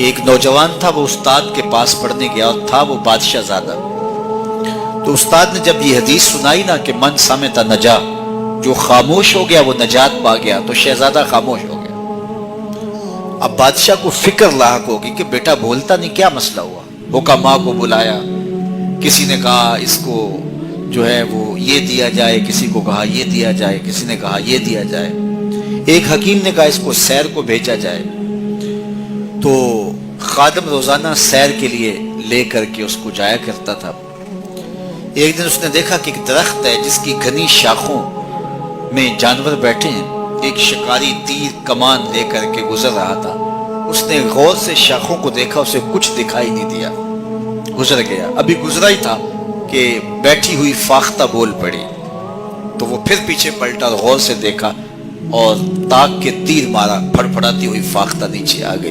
کہ ایک نوجوان تھا، وہ استاد کے پاس پڑھنے گیا اور تھا وہ بادشاہ زادہ. تو استاد نے جب یہ حدیث سنائی نا کہ من سمت نجا، جو خاموش ہو گیا وہ نجات پا گیا، تو شہزادہ خاموش ہو گیا. اب بادشاہ کو فکر لاحق ہوگی کہ بیٹا بولتا نہیں، کیا مسئلہ ہوا. حکماء کو بلایا، کسی نے کہا اس کو جو ہے وہ یہ دیا جائے، کسی کو کہا یہ دیا جائے، کسی نے کہا یہ دیا جائے. ایک حکیم نے کہا اس کو سیر کو بھیجا جائے. تو خادم روزانہ سیر کے لیے لے کر کے اس کو جایا کرتا تھا. ایک دن اس نے دیکھا کہ ایک درخت ہے جس کی گھنی شاخوں میں جانور بیٹھے ہیں. ایک شکاری تیر کمان لے کر کے گزر رہا تھا. اس نے غور سے شاخوں کو دیکھا، اسے کچھ دکھائی نہیں دیا، گزر گیا. ابھی گزرا ہی تھا کہ بیٹھی ہوئی فاختہ بول پڑی. تو وہ پھر پیچھے پلٹا اور غور سے دیکھا اور تاک کے تیر مارا، پھڑ پھڑاتی ہوئی فاختہ نیچے آ گئی.